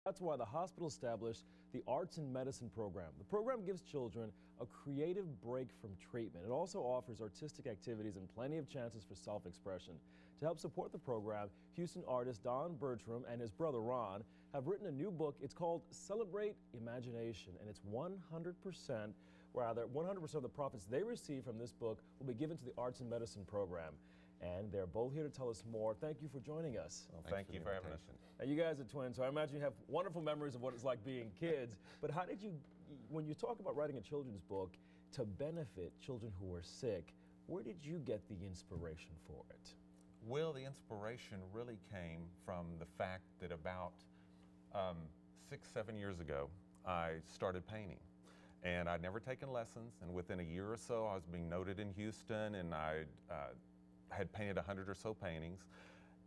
That's why the hospital established the Arts and Medicine program. The program gives children a creative break from treatment. It also offers artistic activities and plenty of chances for self-expression. To help support the program, Houston artist Ron Bertram and his brother Ron have written a new book. It's called Celebrate Imagination, and it's 100% of the profits they receive from this book will be given to the Arts and Medicine program. And they're both here to tell us more. Thank you for joining us. Well, thank you for having us. Now, you guys are twins, so I imagine you have wonderful memories of what it's like being kids. But how did you, when you talk about writing a children's book to benefit children who are sick, where did you get the inspiration for it? Well, the inspiration really came from the fact that about 6-7 years ago, I started painting. And I'd never taken lessons, and within a year or so, I was being noted in Houston, and I had painted 100 or so paintings,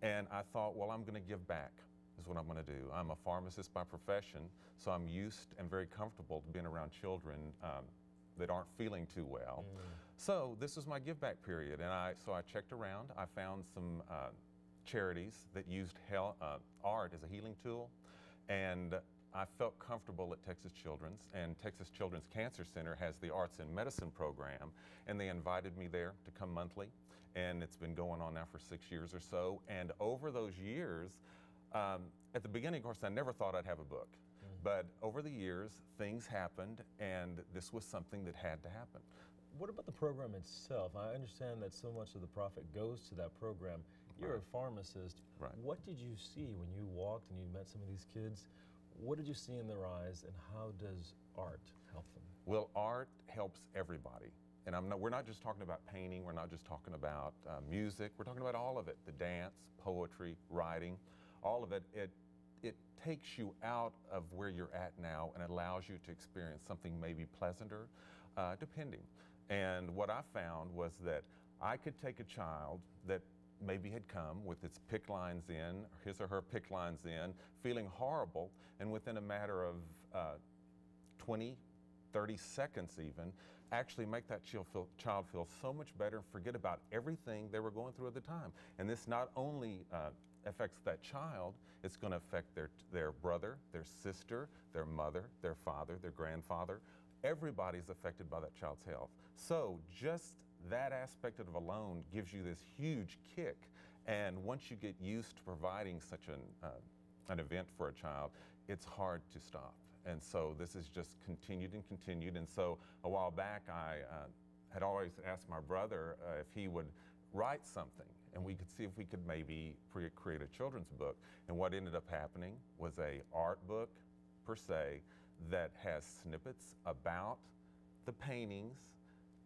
and I thought, well, I'm going to give back is what I'm going to do. I'm a pharmacist by profession, so I'm used and very comfortable to being around children that aren't feeling too well. So this was my give back period, and so I checked around. I found some charities that used art as a healing tool, and I felt comfortable at Texas Children's, and Texas Children's Cancer Center has the Arts and Medicine program, and they invited me there to come monthly, and it's been going on now for 6 years or so. And over those years, at the beginning, of course, I never thought I'd have a book, but over the years, things happened, and this was something that had to happen. What about the program itself? I understand that so much of the profit goes to that program. You're a pharmacist. Right. What did you see when you walked and you met some of these kids? What did you see in their eyes, and how does art help them? Well, art helps everybody. And we're not just talking about painting, we're not just talking about music, we're talking about all of it, the dance, poetry, writing, all of it. It takes you out of where you're at now and allows you to experience something maybe pleasanter, depending. And what I found was that I could take a child that maybe had come with its PICC lines in, his or her PICC lines in, feeling horrible, and within a matter of 20, 30 seconds even, actually make that child feel so much better and forget about everything they were going through at the time. And this not only affects that child, it's going to affect their brother, their sister, their mother, their father, their grandfather. Everybody's affected by that child's health. So just that aspect of it alone gives you this huge kick. And once you get used to providing such an event for a child, it's hard to stop. And so this has just continued and continued. And so a while back, I had always asked my brother if he would write something, and we could see if we could maybe create a children's book. And what ended up happening was an art book, per se, that has snippets about the paintings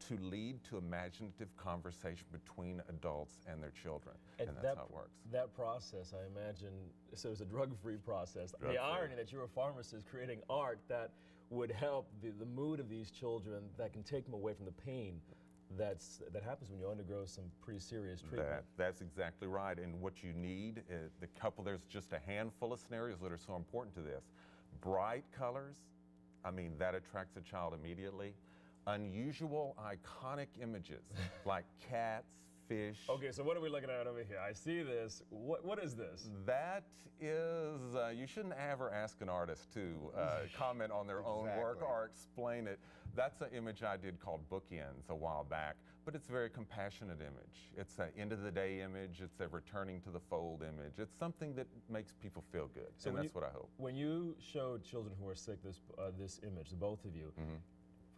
to lead to imaginative conversation between adults and their children. And that's how it works. That process, I imagine, so it's a drug-free process. The irony that you're a pharmacist creating art that would help the mood of these children, that can take them away from the pain that happens when you undergo some pretty serious treatment. That's exactly right. And what you need, there's just a handful of scenarios that are so important to this. Bright colors, I mean, that attracts a child immediately. Unusual, iconic images like cats, fish. Okay, so what are we looking at over here? I see this. What is this? That is, you shouldn't ever ask an artist to comment on their own work or explain it. That's an image I did called Bookends a while back, but it's a very compassionate image. It's an end of the day image. It's a returning to the fold image. It's something that makes people feel good, so and that's what I hope. When you showed children who are sick this image, the both of you,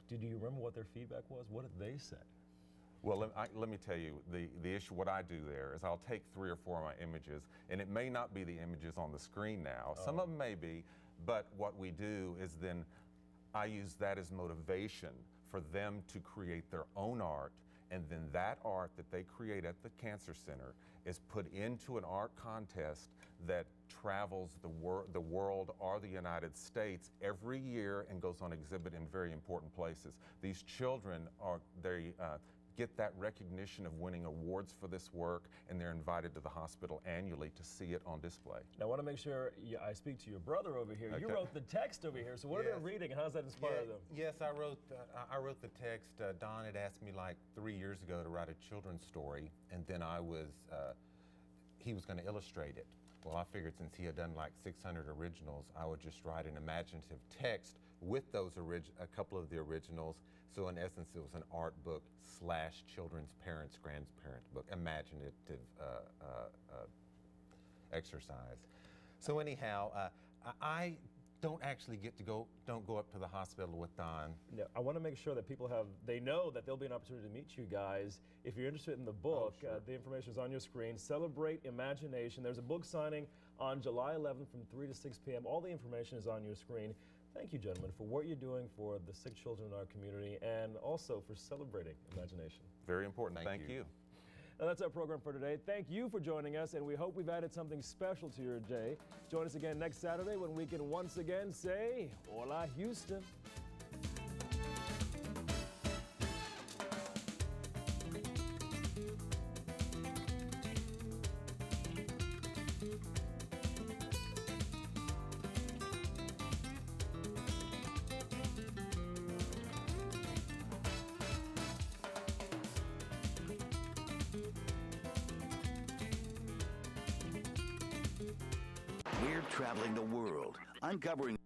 did you remember what their feedback was? What did they say? Well, let me tell you, the issue, what I do there is I'll take 3 or 4 of my images, and it may not be the images on the screen now. Some of them may be, but what we do is then I use that as motivation for them to create their own art, and then that art that they create at the Cancer Center is put into an art contest that travels the world or the United States every year and goes on exhibit in very important places. These children get that recognition of winning awards for this work, and they're invited to the hospital annually to see it on display. Now, I want to make sure I speak to your brother over here. Okay. You wrote the text over here, so what are they reading, and how does that inspire them? Yes, I wrote the text. Don had asked me like 3 years ago to write a children's story, and then he was going to illustrate it. Well, I figured since he had done like 600 originals, I would just write an imaginative text with those a couple of the originals. So in essence, it was an art book / children's parents' grandparents book, imaginative exercise. So anyhow, I don't actually get to don't go up to the hospital with Don. No, I want to make sure that people they know that there'll be an opportunity to meet you guys. If you're interested in the book, sure. The information is on your screen. Celebrate Imagination. There's a book signing on July 11th from 3 to 6 p.m. All the information is on your screen. Thank you, gentlemen, for what you're doing for the sick children in our community and also for celebrating imagination. Very important. Thank you. Now, that's our program for today. Thank you for joining us, and we hope we've added something special to your day. Join us again next Saturday when we can once again say, Hola, Houston. We're traveling the world, uncovering